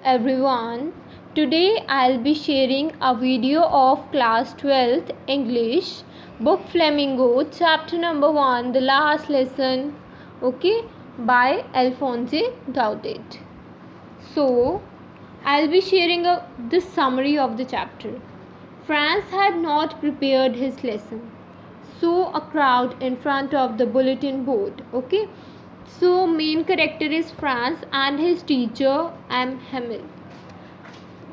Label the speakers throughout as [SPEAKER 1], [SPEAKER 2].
[SPEAKER 1] everyone. Today I'll be sharing a video of class 12th English book Flamingo chapter number 1 the last lesson, okay, by Alphonse Daudet. So I'll be sharing the summary of the chapter. Franz had not prepared his lesson. So a crowd in front of the bulletin board, okay. So main character is Franz and his teacher M. Hamel.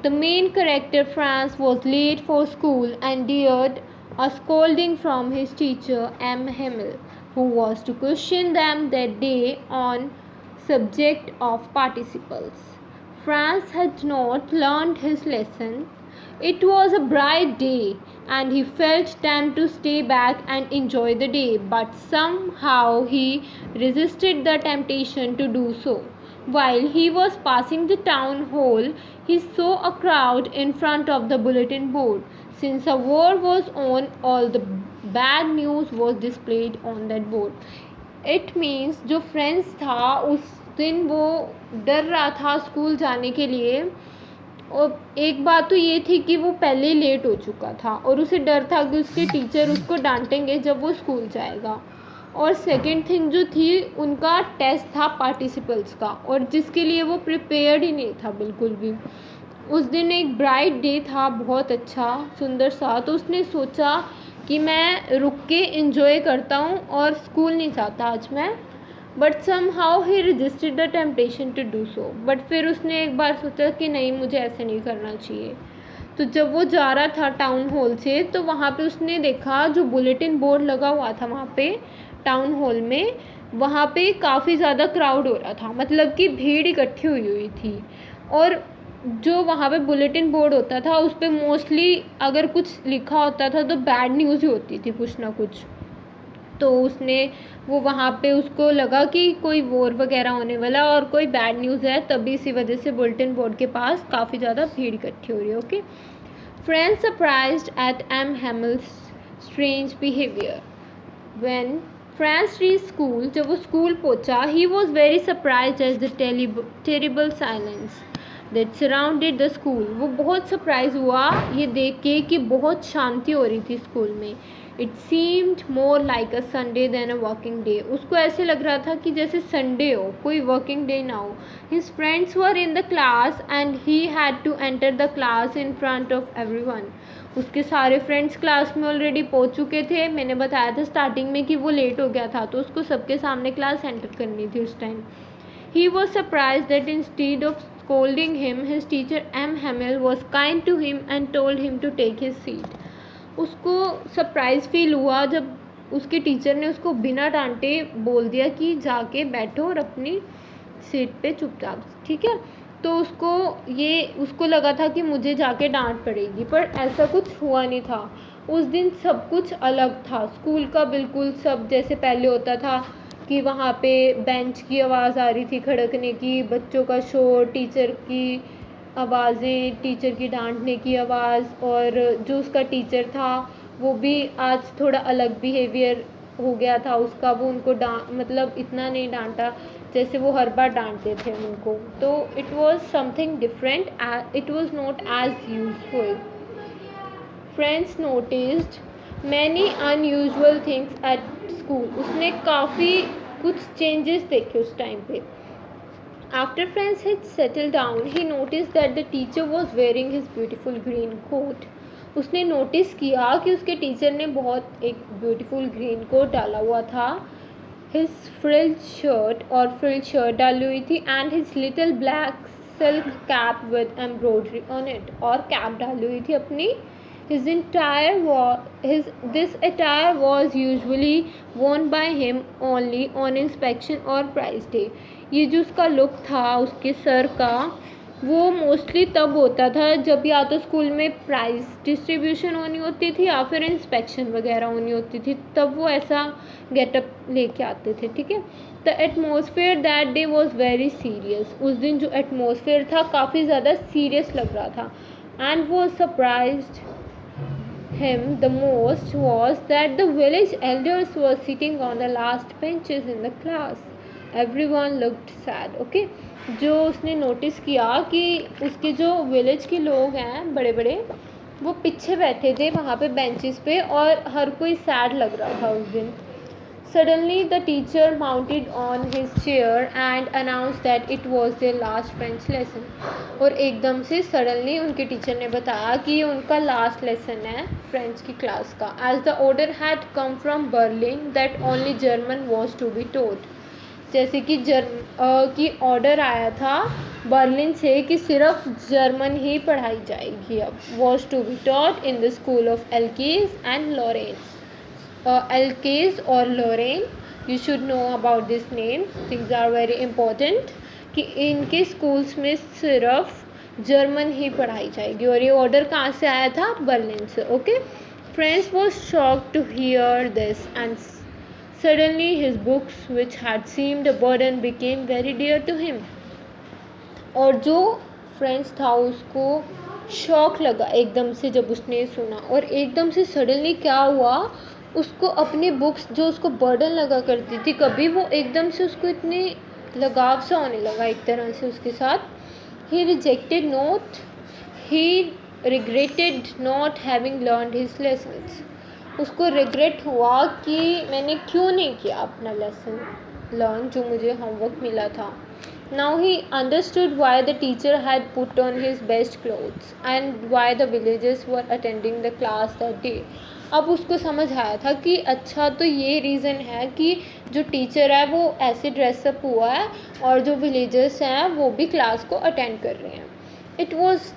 [SPEAKER 1] The main character Franz was late for school and dared a scolding from his teacher M. Hamel, who was to question them that day on subject of participles. Franz had not learned his lesson. It was a bright day and he felt tempted to stay back and enjoy the day, but somehow he resisted the temptation to do so. While he was passing the town hall, he saw a crowd in front of the bulletin board. Since a war was on, all the bad news was displayed on that board. It means जो friends था उस दिन वो डर रहा था school जाने के लिए, और एक बात तो ये थी कि वो पहले ही लेट हो चुका था और उसे डर था कि उसके टीचर उसको डांटेंगे जब वो स्कूल जाएगा। और सेकंड थिंग जो थी, उनका टेस्ट था पार्टिसिपल्स का, और जिसके लिए वो प्रिपेयर्ड ही नहीं था बिल्कुल भी। उस दिन एक ब्राइट डे था, बहुत अच्छा सुंदर सा, तो उसने सोचा कि मैं रुक के एंजॉय करता हूँ और स्कूल नहीं जाता आज मैं। But somehow he resisted the temptation to do so. But फिर उसने एक बार सोचा कि नहीं, मुझे ऐसे नहीं करना चाहिए। तो जब वो जा रहा था टाउन हॉल से, तो वहाँ पे उसने देखा जो बुलेटिन बोर्ड लगा हुआ था वहाँ पे टाउन हॉल में, वहाँ पे काफ़ी ज़्यादा क्राउड हो रहा था, मतलब कि भीड़ इकट्ठी हुई थी। और जो वहाँ पे बुलेटिन बोर्ड होता था उस पर मोस्टली अगर कुछ लिखा होता था तो बैड न्यूज़ ही होती थी, कुछ ना कुछ। तो उसने वो वहाँ पे उसको लगा कि कोई वॉर वगैरह होने वाला और कोई बैड न्यूज़ है, तभी इसी वजह से बुलेटिन बोर्ड के पास काफ़ी ज़्यादा भीड़ इकट्ठी हो रही है, okay. Friends surprised at M Hamel's strange behaviour. When friends reach school, जब वो स्कूल पहुँचा, he was very surprised as the terrible silence that surrounded the school. वो बहुत सरप्राइज़ हुआ ये देख के कि बहुत शांति हो रही थी स्कूल में। It seemed more like a Sunday then a working day. उसको ऐसे लग रहा था कि जैसे संडे हो, कोई वर्किंग डे ना हो। His friends were in the class and he had to enter the class in front of everyone. उसके सारे फ्रेंड्स क्लास में ऑलरेडी पहुंच चुके थे। मैंने बताया था स्टार्टिंग में कि वो लेट हो गया था, तो उसको सबके सामने क्लास एंटर करनी थी उस time. He was surprise that instead of scolding him, his teacher M. Hamel was kind to him and told him to take his seat. उसको सरप्राइज़ फील हुआ जब उसके टीचर ने उसको बिना डांटे बोल दिया कि जाके बैठो और अपनी सीट पे चुपचाप, ठीक है। तो उसको लगा था कि मुझे जाके डांट पड़ेगी, पर ऐसा कुछ हुआ नहीं था। उस दिन सब कुछ अलग था स्कूल का, बिल्कुल सब जैसे पहले होता था कि वहाँ पे बेंच की आवाज़ आ रही थी खड़कने की, बच्चों का शोर, टीचर की आवाज़ें, टीचर की डांटने की आवाज़, और जो उसका टीचर था वो भी आज थोड़ा अलग बिहेवियर हो गया था उसका। वो उनको मतलब इतना नहीं डांटा जैसे वो हर बार डांटते थे उनको। तो it was something different, it was not as useful. Friends noticed many unusual things at school. उसने काफ़ी कुछ चेंजेस देखे उस टाइम पे। After Franz had settled down, he noticed that the teacher was wearing his beautiful green coat. उसने notice किया कि उसके टीचर ने बहुत एक ब्यूटीफुल ग्रीन कोट डाला हुआ था। His frilled shirt डाली हुई थी, and his little black silk cap with embroidery on it, और कैप डाली हुई थी अपनी। This attire was usually worn by him only on inspection or prize day. ये जो उसका लुक था उसके सर का, वो मोस्टली तब होता था जब या तो स्कूल में प्राइज़ डिस्ट्रीब्यूशन होनी होती थी या फिर इंस्पेक्शन वगैरह होनी होती थी, तब वो ऐसा गेटअप लेके आते थे, ठीक है। The atmosphere that day was very serious. उस दिन जो एटमोसफेयर था काफ़ी ज़्यादा सीरियस लग रहा था। एंड वो surprised him the most was that the village elders were sitting on the last benches in the class. Everyone looked sad. Okay, जो उसने नोटिस किया कि उसके जो विलेज के लोग हैं बड़े बड़े, वो पीछे बैठे थे वहाँ पे बेंचेस पे, और हर कोई सैड लग रहा था उस दिन. Suddenly the teacher mounted on his chair and announced that it was their last French lesson. और एकदम से सडनली उनके टीचर ने बताया कि ये उनका लास्ट लेसन है फ्रेंच की क्लास का. As the order had come from Berlin that only German was to be taught. जैसे कि की ऑर्डर आया था बर्लिन से कि सिर्फ जर्मन ही पढ़ाई जाएगी अब. Was to be taught in the school of Elkage and Lawrence. Elkage और Lauren, you should know about this name, things are very important, कि इनके स्कूल्स में सिर्फ जर्मन ही पढ़ाई जाएगी. और ये ऑर्डर कहाँ से आया था? बर्लिन से. Okay, French was shocked to hear this and suddenly his books, which had seemed a burden, became very dear to him. और जो फ्रेंच था उसको शॉक लगा एकदम से जब उसने सुना, और एकदम से सडनली क्या हुआ, उसको अपनी बुक्स जो उसको बर्डन लगा करती थी कभी, वो एकदम से उसको इतने लगाव सा होने लगा एक तरह से उसके साथ. He regretted not having learned his lessons. उसको रिग्रेट हुआ कि मैंने क्यों नहीं किया अपना लेसन लर्न जो मुझे होमवर्क मिला था. Now he understood why the teacher had put on his best clothes and why the villagers were attending the class that day. अब उसको समझ आया था कि अच्छा तो ये रीज़न है कि जो टीचर है वो ऐसे ड्रेसअप हुआ है और जो विलेजर्स हैं वो भी क्लास को अटेंड कर रहे हैं. It was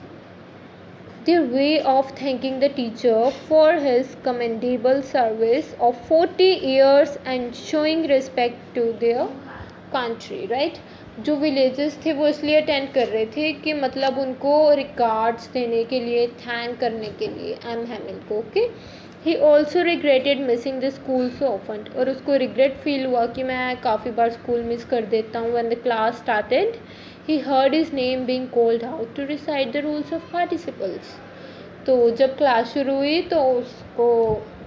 [SPEAKER 1] their way of thanking the teacher for his commendable service of 40 years and showing respect to their country, right? जो विलेजेस थे वो इसलिए अटेंड कर रहे थे कि मतलब उनको रिगार्ड्स देने के लिए, थैंक करने के लिए एम हैमिल को. Okay, he also regretted missing the school so often. और उसको रिग्रेट फील हुआ कि मैं काफ़ी बार स्कूल मिस कर देता हूँ. When the class started he heard his name being called out to recite the rules of participles. तो जब क्लास शुरू हुई तो उसको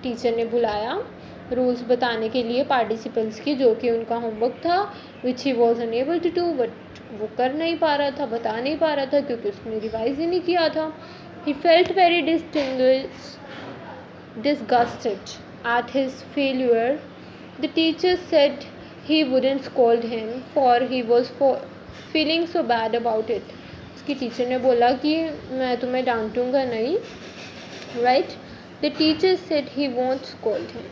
[SPEAKER 1] टीचर ने बुलाया रूल्स बताने के लिए पार्टिसिपल्स की, जो कि उनका होमवर्क था, which he was unable to do, but वो कर नहीं पा रहा था, बता नहीं पा रहा था क्योंकि उसने रिवाइज ही नहीं किया था. He felt very disgusted at his failure. The teacher said he wouldn't scold him for he was feeling so bad about it. उसकी टीचर ने बोला कि मैं तुम्हें डांटूंगा नहीं. Right? The teacher said he won't scold him.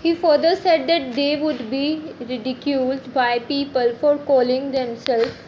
[SPEAKER 1] He further said that they would be ridiculed by people for calling themselves